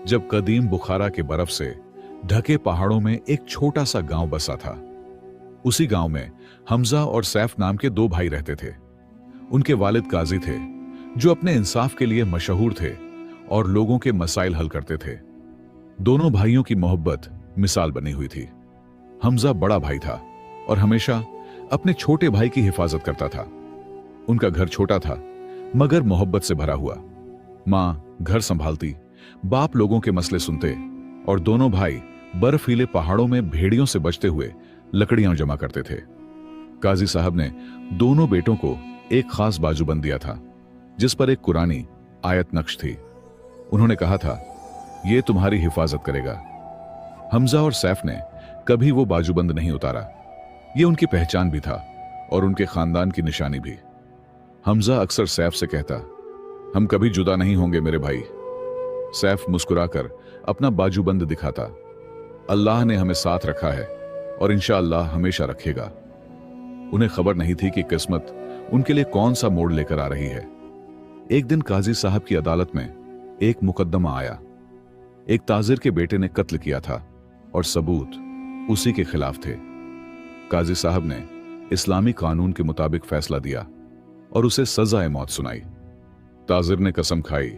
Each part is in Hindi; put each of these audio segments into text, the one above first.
जब कदीम बुखारा के बर्फ से ढके पहाड़ों में एक छोटा सा गांव बसा था। उसी गांव में हमजा और सैफ नाम के दो भाई रहते थे। उनके वालिद काजी थे, जो अपने इंसाफ के लिए मशहूर थे और लोगों के मसाइल हल करते थे। दोनों भाइयों की मोहब्बत मिसाल बनी हुई थी। हमजा बड़ा भाई था और हमेशा अपने छोटे भाई की हिफाजत करता था। उनका घर छोटा था मगर मोहब्बत से भरा हुआ। माँ घर संभालती, बाप लोगों के मसले सुनते और दोनों भाई बर्फीले पहाड़ों में भेड़ियों से बचते हुए लकड़ियां जमा करते थे। काजी साहब ने दोनों बेटों को एक खास बाजूबंद दिया था, जिस पर एक कुरानी आयत नक्श थी। उन्होंने कहा था, यह तुम्हारी हिफाजत करेगा। हमजा और सैफ ने कभी वो बाजूबंद नहीं उतारा। ये उनकी पहचान भी था और उनके खानदान की निशानी भी। हमजा अक्सर सैफ से कहता, हम कभी जुदा नहीं होंगे मेरे भाई। सैफ मुस्कुराकर अपना बाजूबंद दिखाता, अल्लाह ने हमें साथ रखा है और इंशाअल्लाह हमेशा रखेगा। उन्हें खबर नहीं थी कि किस्मत उनके लिए कौन सा मोड़ लेकर आ रही है। एक दिन काजी साहब की अदालत में एक मुकदमा आया। एक ताजिर के बेटे ने कत्ल किया था और सबूत उसी के खिलाफ थे। काजी साहब ने इस्लामी कानून के मुताबिक फैसला दिया और उसे सजाए मौत सुनाई। ताजिर ने कसम खाई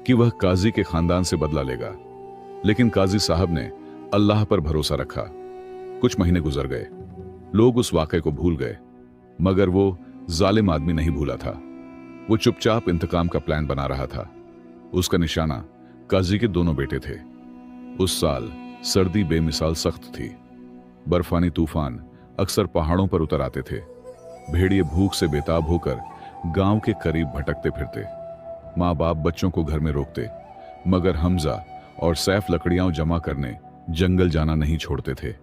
कि वह काजी के खानदान से बदला लेगा, लेकिन काजी साहब ने अल्लाह पर भरोसा रखा। कुछ महीने गुजर गए, लोग उस वाक़े को भूल गए, मगर वो जालिम आदमी नहीं भूला था। वो चुपचाप इंतकाम का प्लान बना रहा था। उसका निशाना काजी के दोनों बेटे थे। उस साल सर्दी बेमिसाल सख्त थी। बर्फानी तूफान अक्सर पहाड़ों पर उतर आते थे। भेड़िए भूख से बेताब होकर गांव के करीब भटकते फिरते। माँ बाप बच्चों को घर में रोकते, मगर हमजा और सैफ लकड़ियां जमा करने जंगल जाना नहीं छोड़ते थे।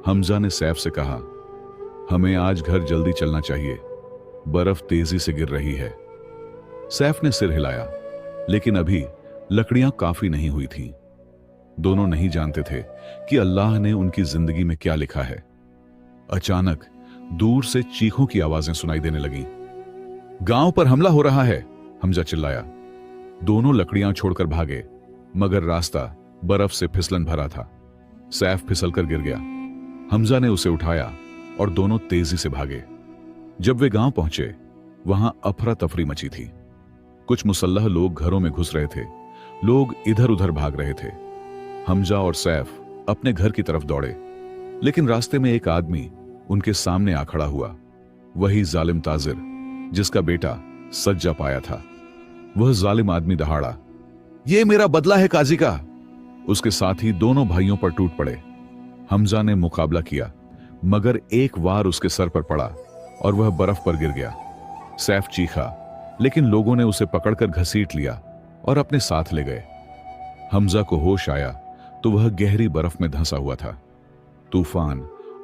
हमजा ने सैफ से कहा, हमें आज घर जल्दी चलना चाहिए, बर्फ तेजी से गिर रही है। सैफ ने सिर हिलाया, लेकिन अभी लकड़ियां काफी नहीं हुई थीं। दोनों नहीं जानते थे कि अल्लाह ने उनकी जिंदगी में क्या लिखा है। अचानक दूर से चीखों की आवाजें सुनाई देने लगीं। गांव पर हमला हो रहा है, हमजा चिल्लाया। दोनों लकड़ियां छोड़कर भागे, मगर रास्ता बर्फ से फिसलन भरा था। सैफ फिसलकर गिर गया। हमजा ने उसे उठाया और दोनों तेजी से भागे। जब वे गांव पहुंचे, वहां अफरा तफरी मची थी। कुछ मुसल्लह लोग घरों में घुस रहे थे, लोग इधर उधर भाग रहे थे। हमजा और सैफ अपने घर की तरफ दौड़े, लेकिन रास्ते में एक आदमी उनके सामने आ खड़ा हुआ। वही जालिम ताजिर जिसका बेटा सज्जा पाया था। वह जालिम आदमी दहाड़ा, यह मेरा बदला है काजी का। उसके साथ ही दोनों भाइयों पर टूट पड़े। हमजा ने मुकाबला किया, मगर एक वार उसके सर पर पड़ा और वह बर्फ पर गिर गया। सैफ चीखा, लेकिन लोगों ने उसे पकड़कर घसीट लिया और अपने साथ ले गए। हमजा को होश आया तो वह गहरी बर्फ में धंसा हुआ था। तूफान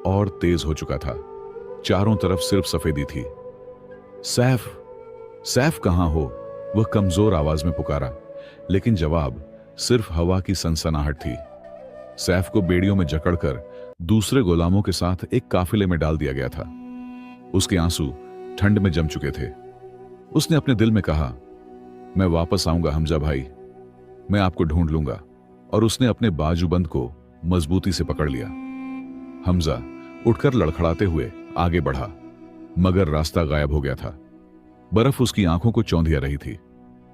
और तेज हो चुका था। चारों तरफ सिर्फ सफेदी थी। सैफ, सैफ कहां हो? वह कमजोर आवाज में पुकारा, लेकिन जवाब सिर्फ हवा की सनसनाहट थी। सैफ को बेड़ियों में जकड़कर दूसरे गुलामों के साथ एक काफिले में डाल दिया गया था। उसके आंसू ठंड में जम चुके थे। उसने अपने दिल में कहा, मैं वापस आऊंगा हमजा भाई, मैं आपको ढूंढ लूंगा। और उसने अपने बाजूबंद को मजबूती से पकड़ लिया। हमजा उठकर लड़खड़ाते हुए आगे बढ़ा, मगर रास्ता गायब हो गया था। बर्फ उसकी आंखों को चौंधिया रही थी।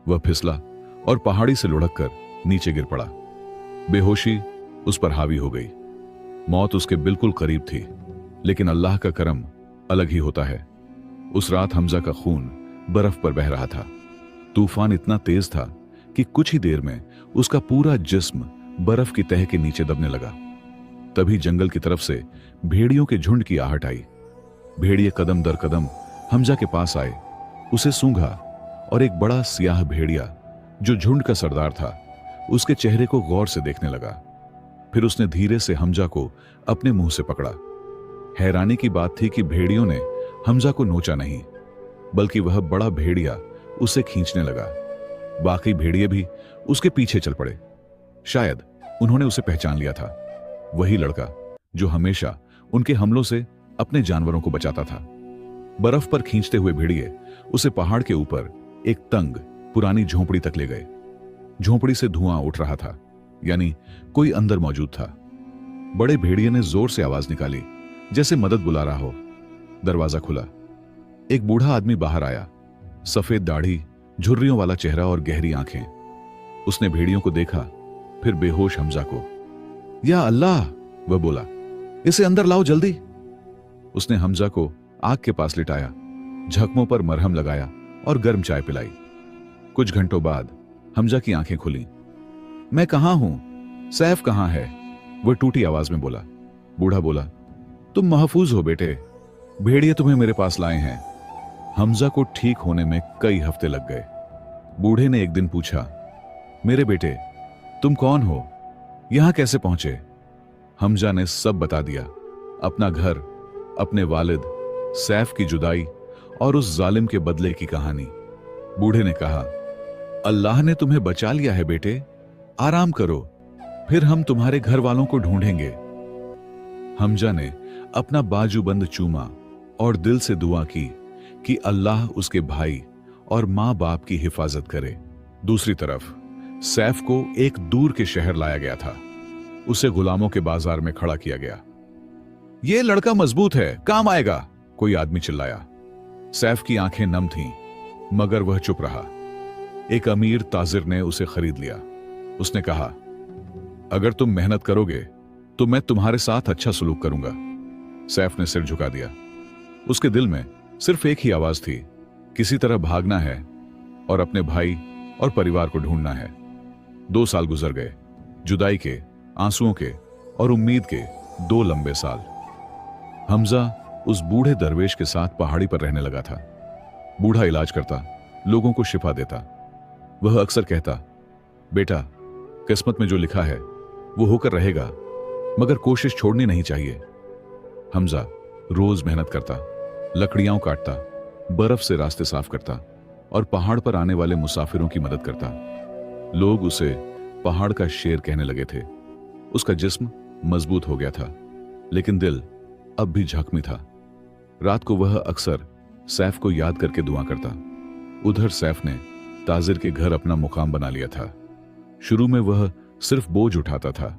वह फिसला और पहाड़ी से लुढ़ककर नीचे गिर पड़ा। बेहोशी उस पर हावी हो गई। मौत उसके बिल्कुल करीब थी, लेकिन अल्लाह का करम अलग ही होता है। उस रात हमजा का खून बर्फ पर बह रहा था। तूफान इतना तेज था कि कुछ ही देर में उसका पूरा जिस्म बर्फ की तह के नीचे दबने लगा। तभी जंगल की तरफ से भेड़ियों के झुंड की आहट आई। भेड़िए कदम दर कदम हमजा के पास आए, उसे सूंघा और एक बड़ा सियाह भेड़िया जो झुंड का सरदार था, उसके चेहरे को गौर से देखने लगा। फिर उसने धीरे से हमजा को अपने मुंह से पकड़ा। हैरानी की बात थी कि भेड़ियों ने हमजा को नोचा नहीं, बल्कि वह बड़ा भेड़िया उसे खींचने लगा। बाकी भेड़िए भी उसके पीछे चल पड़े। शायद उन्होंने उसे पहचान लिया था, वही लड़का जो हमेशा उनके हमलों से अपने जानवरों को बचाता था। बर्फ पर खींचते हुए भेड़िए उसे पहाड़ के ऊपर एक तंग पुरानी झोंपड़ी तक ले गए। झोंपड़ी से धुआं उठ रहा था, यानी कोई अंदर मौजूद था। बड़े भेड़िए ने जोर से आवाज निकाली, जैसे मदद बुला रहा हो। दरवाजा खुला। एक बूढ़ा आदमी बाहर आया, सफेद दाढ़ी, झुर्रियों वाला चेहरा और गहरी आंखें। उसने भेड़ियों को देखा, फिर बेहोश हमजा को। या अल्लाह, वह बोला, इसे अंदर लाओ जल्दी। उसने हमजा को आग के पास लिटाया, जख्मों पर मरहम लगाया और गर्म चाय पिलाई। कुछ घंटों बाद हमजा की आंखें खुली। मैं कहां हूं? सैफ कहां है? वह टूटी आवाज में बोला। बूढ़ा बोला, तुम महफूज हो बेटे, भेड़िए तुम्हें मेरे पास लाए हैं। हमजा को ठीक होने में कई हफ्ते लग गए। बूढ़े ने एक दिन पूछा, मेरे बेटे, तुम कौन हो? यहां कैसे पहुंचे? हमजा ने सब बता दिया, अपना घर, अपने वालिद, सैफ की जुदाई और उस जालिम के बदले की कहानी। बूढ़े ने कहा, अल्लाह ने तुम्हें बचा लिया है बेटे, आराम करो, फिर हम तुम्हारे घर वालों को ढूंढेंगे। हमजा ने अपना बाजूबंद चूमा और दिल से दुआ की कि अल्लाह उसके भाई और मां बाप की हिफाजत करे। दूसरी तरफ सैफ को एक दूर के शहर लाया गया था। उसे गुलामों के बाजार में खड़ा किया गया। यह लड़का मजबूत है, काम आएगा, कोई आदमी चिल्लाया। सैफ की आंखें नम थीं, मगर वह चुप रहा। एक अमीर ताजिर ने उसे खरीद लिया। उसने कहा, अगर तुम मेहनत करोगे तो मैं तुम्हारे साथ अच्छा सलूक करूंगा। सैफ ने सिर झुका दिया। उसके दिल में सिर्फ एक ही आवाज थी, किसी तरह भागना है और अपने भाई और परिवार को ढूंढना है। 2 साल गुजर गए, जुदाई के, आंसुओं के और उम्मीद के 2 लंबे साल। हमजा उस बूढ़े दरवेश के साथ पहाड़ी पर रहने लगा था। बूढ़ा इलाज करता, लोगों को शिफा देता। वह अक्सर कहता, बेटा, किस्मत में जो लिखा है वो होकर रहेगा, मगर कोशिश छोड़नी नहीं चाहिए। हमजा रोज मेहनत करता, लकड़ियां काटता, बर्फ से रास्ते साफ करता और पहाड़ पर आने वाले मुसाफिरों की मदद करता। लोग उसे पहाड़ का शेर कहने लगे थे। उसका जिस्म मजबूत हो गया था, लेकिन दिल अब भी जख्मी था। रात को वह अक्सर सैफ को याद करके दुआ करता। उधर सैफ ने ताजिर के घर अपना मुकाम बना लिया था। शुरू में वह सिर्फ बोझ उठाता था,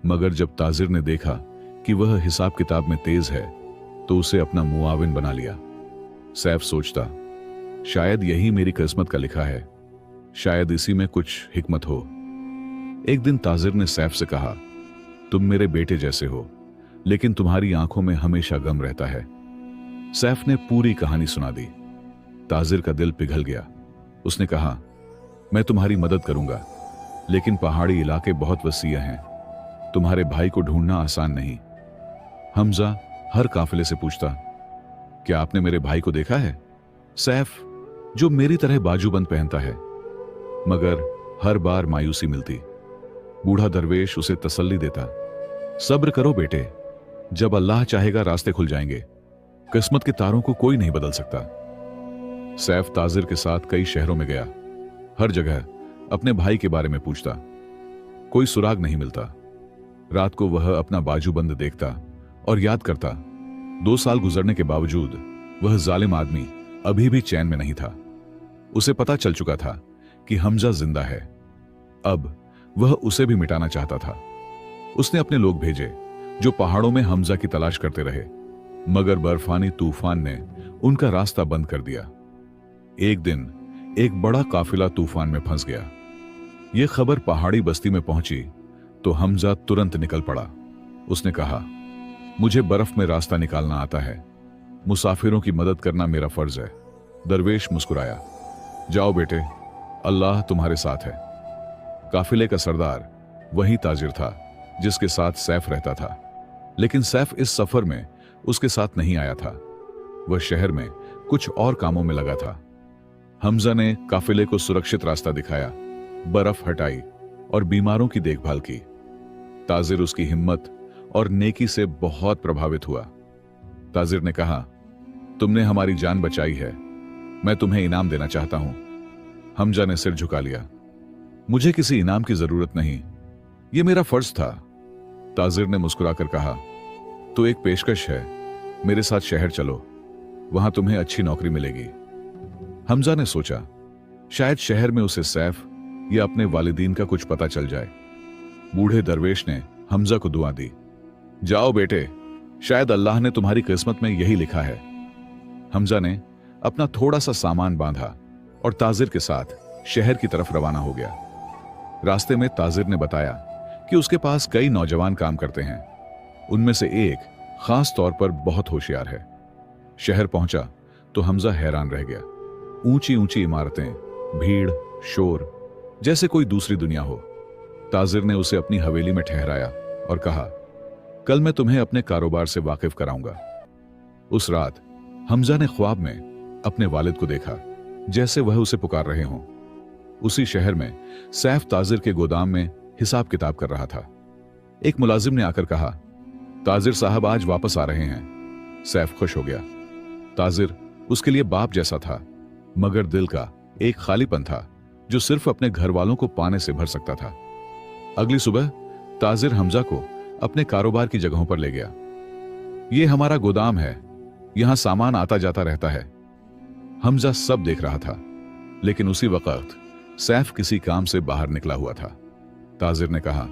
मगर जब ताजिर ने देखा कि वह हिसाब किताब में तेज है तो उसे अपना मुआविन बना लिया। सैफ सोचता, शायद यही मेरी किस्मत का लिखा है, शायद इसी में कुछ हिकमत हो। एक दिन ताजिर ने सैफ से कहा, तुम मेरे बेटे जैसे हो, लेकिन तुम्हारी आंखों में हमेशा गम रहता है। सैफ ने पूरी कहानी सुना दी। ताजिर का दिल पिघल गया। उसने कहा, मैं तुम्हारी मदद करूंगा, लेकिन पहाड़ी इलाके बहुत वसीय हैं, तुम्हारे भाई को ढूंढना आसान नहीं। हमजा हर काफिले से पूछता, क्या आपने मेरे भाई को देखा है? सैफ, जो मेरी तरह बाजूबंद पहनता है। मगर हर बार मायूसी मिलती। बूढ़ा दरवेश उसे तसल्ली देता, सब्र करो बेटे, जब अल्लाह चाहेगा रास्ते खुल जाएंगे, किस्मत के तारों को कोई नहीं बदल सकता। सैफ ताजिर के साथ कई शहरों में गया, हर जगह अपने भाई के बारे में पूछता। कोई सुराग नहीं मिलता। रात को वह अपना बाजूबंद देखता और याद करता। 2 साल गुजरने के बावजूद वह जालिम आदमी अभी भी चैन में नहीं था। उसे पता चल चुका था कि हमजा जिंदा है। अब वह उसे भी मिटाना चाहता था। उसने अपने लोग भेजे जो पहाड़ों में हमजा की तलाश करते रहे, मगर बर्फानी तूफान ने उनका रास्ता बंद कर दिया। एक दिन एक बड़ा काफिला तूफान में फंस गया। यह खबर पहाड़ी बस्ती में पहुंची तो हमजा तुरंत निकल पड़ा। उसने कहा, मुझे बर्फ में रास्ता निकालना आता है, मुसाफिरों की मदद करना मेरा फर्ज है। दरवेश मुस्कुराया, जाओ बेटे, अल्लाह तुम्हारे साथ है। काफिले का सरदार वही ताजिर था जिसके साथ सैफ रहता था, लेकिन सैफ इस सफर में उसके साथ नहीं आया था। वह शहर में कुछ और कामों में लगा था। हमजा ने काफिले को सुरक्षित रास्ता दिखाया, बर्फ हटाई और बीमारों की देखभाल की। ताजिर उसकी हिम्मत और नेकी से बहुत प्रभावित हुआ। ताजिर ने कहा, तुमने हमारी जान बचाई है, मैं तुम्हें इनाम देना चाहता हूं। हमजा ने सिर झुका लिया, मुझे किसी इनाम की जरूरत नहीं, यह मेरा फर्ज था। ताजिर ने मुस्कुराकर कहा, तो एक पेशकश है, मेरे साथ शहर चलो, वहां तुम्हें अच्छी नौकरी मिलेगी। हमजा ने सोचा, शायद शहर में उसे सैफ या अपने वालिदीन का कुछ पता चल जाए। बूढ़े दरवेश ने हमजा को दुआ दी। जाओ बेटे, शायद अल्लाह ने तुम्हारी किस्मत में यही लिखा है। हमजा ने अपना थोड़ा सा सामान बांधा और ताजिर के साथ शहर की तरफ रवाना हो गया। रास्ते में ताजिर ने बताया कि उसके पास कई नौजवान काम करते हैं, उनमें से एक खास तौर पर बहुत होशियार है। शहर पहुंचा तो हमजा हैरान रह गया। ऊंची ऊंची इमारतें, भीड़, शोर, जैसे कोई दूसरी दुनिया हो। ताजिर ने उसे अपनी हवेली में ठहराया और कहा, कल मैं तुम्हें अपने कारोबार से वाकिफ कराऊंगा। उस रात हमजा ने ख्वाब में अपने वालिद को देखा, जैसे वह उसे पुकार रहे हों। उसी शहर में सैफ ताजिर के गोदाम में हिसाब किताब कर रहा था। एक मुलाजिम ने आकर कहा, ताजिर साहब आज वापस आ रहे हैं। सैफ खुश हो गया। ताजिर उसके लिए बाप जैसा था, मगर दिल का एक खालीपन था जो सिर्फ अपने घर वालों को पाने से भर सकता था। अगली सुबह ताजिर हमजा को अपने कारोबार की जगहों पर ले गया। यह हमारा गोदाम है, यहां सामान आता जाता रहता है। हमजा सब देख रहा था, लेकिन उसी वक्त सैफ किसी काम से बाहर निकला हुआ था। ताजिर ने कहा,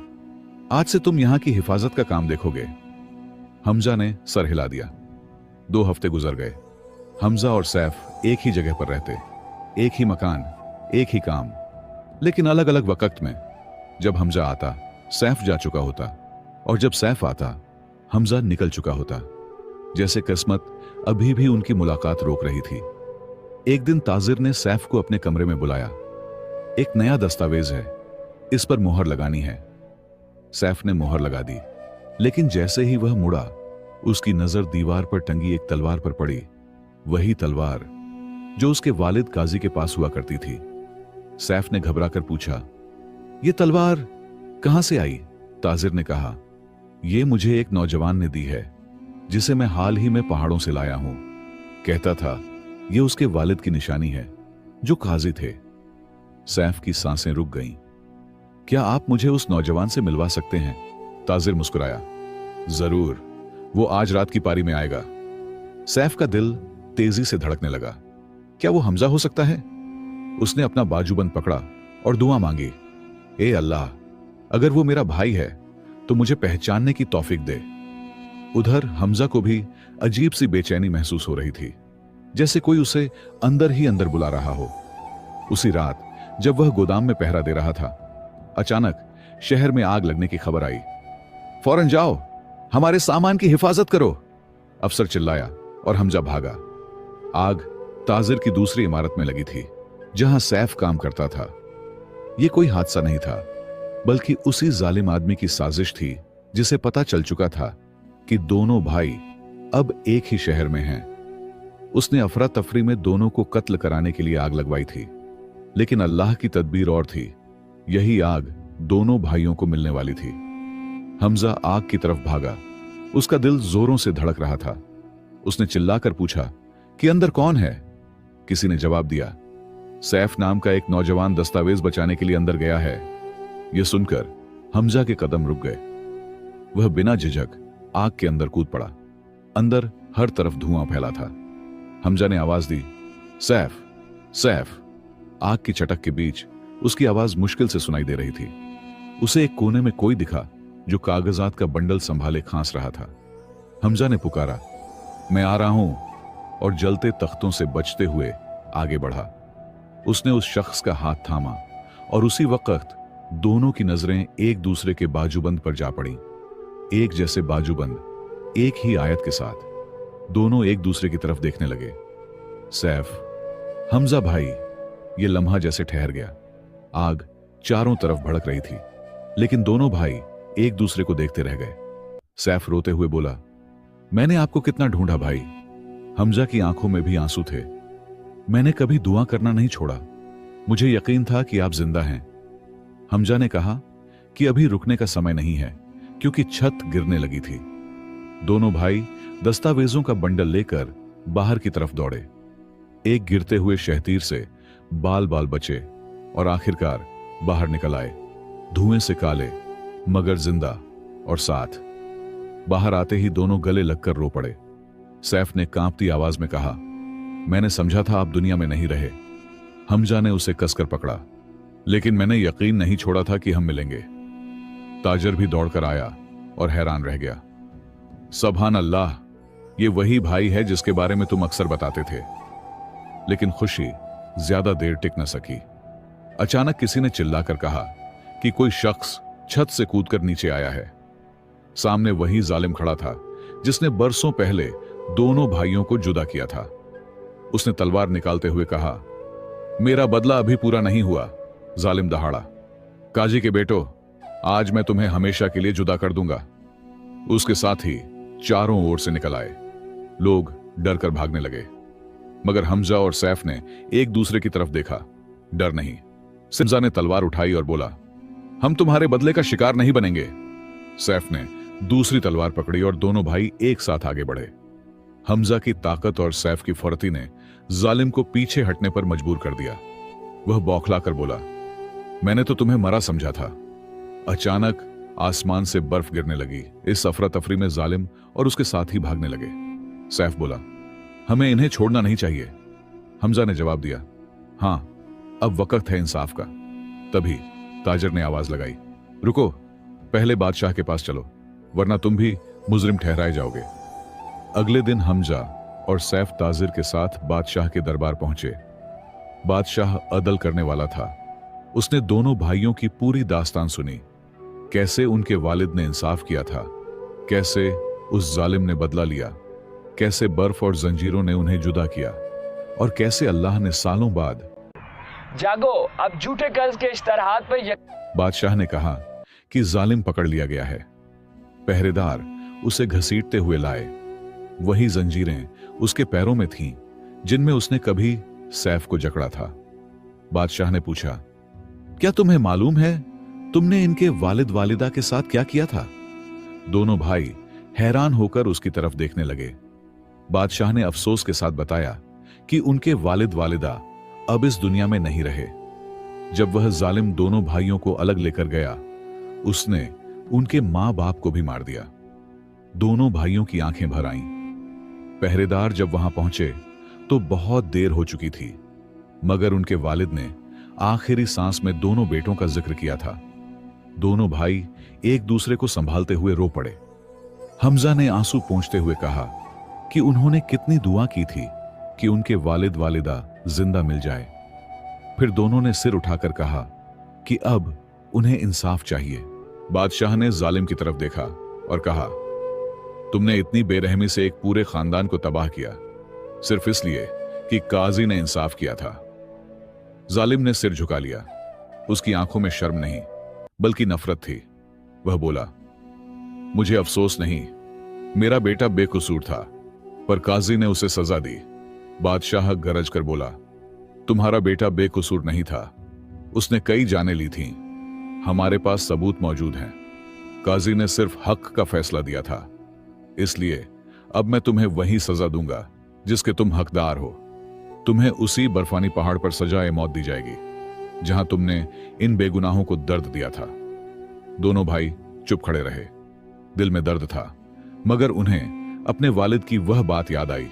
आज से तुम यहां की हिफाजत का काम देखोगे। हमजा ने सर हिला दिया। 2 हफ्ते गुजर गए। हमजा और सैफ एक ही जगह पर रहते, एक ही मकान, एक ही काम, लेकिन अलग अलग वक्त में। जब हमजा आता, सैफ जा चुका होता, और जब सैफ आता, हमजा निकल चुका होता। जैसे किस्मत अभी भी उनकी मुलाकात रोक रही थी। एक दिन ताजिर ने सैफ को अपने कमरे में बुलाया। एक नया दस्तावेज है, इस पर मोहर लगानी है। सैफ ने मोहर लगा दी, लेकिन जैसे ही वह मुड़ा, उसकी नजर दीवार पर टंगी एक तलवार पर पड़ी। वही तलवार जो उसके वालिद काजी के पास हुआ करती थी। सैफ ने घबराकर पूछा, यह तलवार कहां से आई? ताजिर ने कहा, यह मुझे एक नौजवान ने दी है, जिसे मैं हाल ही में पहाड़ों से लाया हूं। कहता था यह उसके वालिद की निशानी है, जो काजी थे। सैफ की सांसें रुक गईं। क्या आप मुझे उस नौजवान से मिलवा सकते हैं? ताजिर मुस्कुराया, जरूर, वो आज रात की पारी में आएगा। सैफ का दिल तेजी से धड़कने लगा। क्या वो हमजा हो सकता है? उसने अपना बाजूबंद पकड़ा और दुआ मांगी, ए अल्लाह, अगर वो मेरा भाई है तो मुझे पहचानने की तौफीक दे। उधर हमजा को भी अजीब सी बेचैनी महसूस हो रही थी, जैसे कोई उसे अंदर ही अंदर बुला रहा हो। उसी रात जब वह गोदाम में पहरा दे रहा था, अचानक शहर में आग लगने की खबर आई। फौरन जाओ, हमारे सामान की हिफाजत करो, अफसर चिल्लाया और हमजा भागा। आग ताजिर की दूसरी इमारत में लगी थी, जहां सैफ काम करता था। यह कोई हादसा नहीं था, बल्कि उसी जालिम आदमी की साजिश थी, जिसे पता चल चुका था कि दोनों भाई अब एक ही शहर में हैं। उसने अफरा तफरी में दोनों को कत्ल कराने के लिए आग लगवाई थी, लेकिन अल्लाह की तदबीर और थी। यही आग दोनों भाइयों को मिलने वाली थी। हमजा आग की तरफ भागा। उसका दिल जोरों से धड़क रहा था। उसने चिल्लाकर पूछा कि अंदर कौन है? किसी ने जवाब दिया, सैफ नाम का एक नौजवान दस्तावेज बचाने के लिए अंदर गया है। यह सुनकर हमजा के कदम रुक गए। वह बिना झिझक आग के अंदर कूद पड़ा। अंदर हर तरफ धुआं फैला था। हमजा ने आवाज दी, सैफ, सैफ। आग की चटक के बीच उसकी आवाज मुश्किल से सुनाई दे रही थी। उसे एक कोने में कोई दिखा जो कागजात का बंडल संभाले खांस रहा था। हमजा ने पुकारा, मैं आ रहा हूं, और जलते तख्तों से बचते हुए आगे बढ़ा। उसने उस शख्स का हाथ थामा, और उसी वक्त दोनों की नजरें एक दूसरे के बाजूबंद पर जा पड़ी। एक जैसे बाजूबंद, एक ही आयत के साथ दोनों एक दूसरे की तरफ देखने लगे। सैफ, हमजा भाई। यह लम्हा जैसे ठहर गया। आग चारों तरफ भड़क रही थी, लेकिन दोनों भाई एक दूसरे को देखते रह गए। सैफ रोते हुए बोला, मैंने आपको कितना ढूंढा भाई। हमजा की आंखों में भी आंसू थे। मैंने कभी दुआ करना नहीं छोड़ा। मुझे यकीन था कि आप जिंदा हैं। हमजा ने कहा कि अभी रुकने का समय नहीं है, क्योंकि छत गिरने लगी थी। दोनों भाई दस्तावेजों का बंडल लेकर बाहर की तरफ दौड़े। एक गिरते हुए शहतीर से बाल बाल बचे और आखिरकार बाहर निकल आए, धुएं से काले मगर जिंदा। और साथ बाहर आते ही दोनों गले लगकर रो पड़े। सैफ ने कांपती आवाज में कहा, मैंने समझा था आप दुनिया में नहीं रहे। हमजा ने उसे कसकर पकड़ा, लेकिन मैंने यकीन नहीं छोड़ा था कि हम मिलेंगे। ताजर भी दौड़कर आया और हैरान रह गया। सुभान अल्लाह, ये वही भाई है जिसके बारे में तुम अक्सर बताते थे। लेकिन खुशी ज्यादा देर टिक न सकी। अचानक किसी ने चिल्लाकर कहा कि कोई शख्स छत से कूदकर नीचे आया है। सामने वही जालिम खड़ा था जिसने बरसों पहले दोनों भाइयों को जुदा किया था। उसने तलवार निकालते हुए कहा, मेरा बदला अभी पूरा नहीं हुआ। जालिम दहाड़ा, काजी के बेटो, आज मैं तुम्हें हमेशा के लिए जुदा कर दूंगा। उसके साथ ही चारों ओर से निकल आए। लोग डर कर भागने लगे, मगर हमजा और सैफ ने एक दूसरे की तरफ देखा। डर नहीं। हमजा ने तलवार उठाई और बोला, हम तुम्हारे बदले का शिकार नहीं बनेंगे। सैफ ने दूसरी तलवार पकड़ी और दोनों भाई एक साथ आगे बढ़े। हमजा की ताकत और सैफ की फुर्ती ने जालिम को पीछे हटने पर मजबूर कर दिया। वह बौखला कर बोला, मैंने तो तुम्हें मरा समझा था। अचानक आसमान से बर्फ गिरने लगी। इस अफरा तफरी में जालिम और उसके साथी भागने लगे। सैफ बोला, हमें इन्हें छोड़ना नहीं चाहिए। हमजा ने जवाब दिया, हां, अब वक्त है इंसाफ का। तभी ताजर ने आवाज लगाई, रुको, पहले बादशाह के पास चलो, वरना तुम भी मुजरिम ठहराए जाओगे। अगले दिन हमजा और सैफ ताजिर के साथ बादशाह के दरबार पहुंचे। बादशाह अदल करने वाला था। उसने दोनों भाइयों की पूरी दास्तान सुनी, कैसे उनके वालिद ने इंसाफ किया था, कैसे उस जालिम ने बदला लिया, कैसे बर्फ और जंजीरों ने उन्हें जुदा किया, और कैसे अल्लाह ने सालों बाद जागो, अब झूठे कर्ज के इश्तहारात पर बादशाह ने कहा कि जालिम पकड़ लिया गया है। पहरेदार उसे घसीटते हुए लाए। वही जंजीरें उसके पैरों में थीं जिनमें उसने कभी सैफ को जकड़ा था। बादशाह ने पूछा, क्या तुम्हें मालूम है तुमने इनके वालिद वालिदा के साथ क्या किया था? दोनों भाई हैरान होकर उसकी तरफ देखने लगे। बादशाह ने अफसोस के साथ बताया कि उनके वालिद वालिदा अब इस दुनिया में नहीं रहे। जब वह जालिम दोनों भाइयों को अलग लेकर गया, उसने उनके मां बाप को भी मार दिया। दोनों भाइयों की आंखें भर आईं। पहरेदार जब वहां पहुंचे तो बहुत देर हो चुकी थी, मगर उनके वालिद ने आखिरी सांस में दोनों बेटों का जिक्र किया था। दोनों भाई एक दूसरे को संभालते हुए रो पड़े। हमजा ने आंसू पोंछते हुए कहा कि उन्होंने कितनी दुआ की थी कि उनके वालिद वालिदा जिंदा मिल जाए। फिर दोनों ने सिर उठाकर कहा कि अब उन्हें इंसाफ चाहिए। बादशाह ने जालिम की तरफ देखा और कहा, तुमने इतनी बेरहमी से एक पूरे खानदान को तबाह किया सिर्फ इसलिए कि काजी ने इंसाफ किया था। जालिम ने सिर झुका लिया। उसकी आंखों में शर्म नहीं बल्कि नफरत थी। वह बोला, मुझे अफसोस नहीं, मेरा बेटा बेकसूर था, पर काजी ने उसे सजा दी। बादशाह गरज कर बोला, तुम्हारा बेटा बेकसूर नहीं था, उसने कई जानें ली थीं। हमारे पास सबूत मौजूद हैं। काजी ने सिर्फ हक का फैसला दिया था, इसलिए अब मैं तुम्हें वही सजा दूंगा जिसके तुम हकदार हो। तुम्हें उसी बर्फानी पहाड़ पर सजाए मौत दी जाएगी जहां तुमने इन बेगुनाहों को दर्द दिया था। दोनों भाई चुप खड़े रहे। दिल में दर्द था, मगर उन्हें अपने वालिद की वह बात याद आई।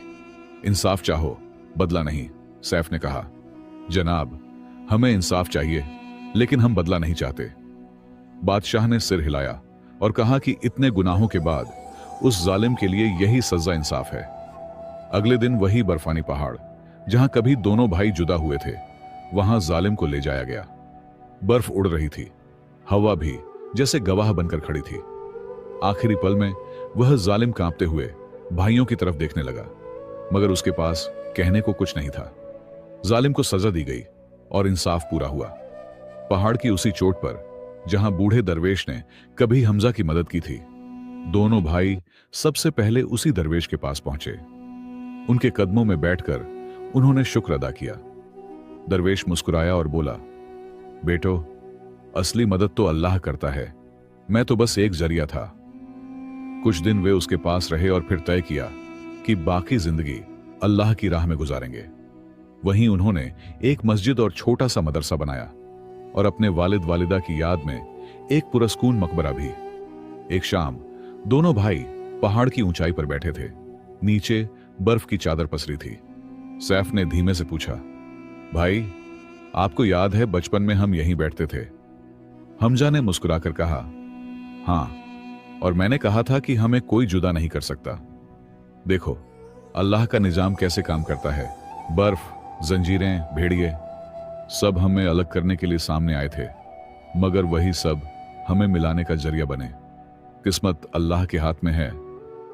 इंसाफ चाहो, बदला नहीं। सैफ ने कहा, जनाब, हमें इंसाफ चाहिए, लेकिन हम बदला नहीं चाहते। बादशाह ने सिर हिलाया और कहा कि इतने गुनाहों के बाद उस जालिम के लिए यही सजा इंसाफ है। अगले दिन वही बर्फानी पहाड़ जहां कभी दोनों भाई जुदा हुए थे, वहां जालिम को ले जाया गया। बर्फ उड़ रही थी, हवा भी जैसे गवाह बनकर खड़ी थी। आखिरी पल में वह जालिम कांपते हुए भाइयों की तरफ देखने लगा, मगर उसके पास कहने को कुछ नहीं था। जालिम को सजा दी गई और इंसाफ पूरा हुआ। पहाड़ की उसी चोट पर जहां बूढ़े दरवेश ने कभी हमजा की मदद की थी, दोनों भाई सबसे पहले उसी दरवेश के पास पहुंचे। उनके कदमों में बैठकर उन्होंने शुक्र अदा किया। दरवेश मुस्कुराया और बोला, बेटो, असली मदद तो अल्लाह करता है, मैं तो बस एक जरिया था। कुछ दिन वे उसके पास रहे और फिर तय किया कि बाकी जिंदगी अल्लाह की राह में गुजारेंगे। वहीं उन्होंने एक मस्जिद और छोटा सा मदरसा बनाया और अपने वालिद वालिदा की याद में एक पुरस्कून मकबरा भी। एक शाम दोनों भाई पहाड़ की ऊंचाई पर बैठे थे। नीचे बर्फ की चादर पसरी थी। सैफ ने धीमे से पूछा, भाई, आपको याद है बचपन में हम यहीं बैठते थे? हमजा ने मुस्कुराकर कहा, हाँ, और मैंने कहा था कि हमें कोई जुदा नहीं कर सकता। देखो अल्लाह का निजाम कैसे काम करता है। बर्फ, जंजीरें, भेड़िए सब हमें अलग करने के लिए सामने आए थे, मगर वही सब हमें मिलाने का जरिया बने। किस्मत अल्लाह के हाथ में है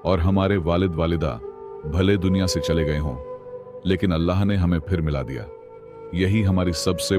और हमारे वालिद वालिदा भले दुनिया से चले गए हों, लेकिन अल्लाह ने हमें फिर मिला दिया। यही हमारी सबसे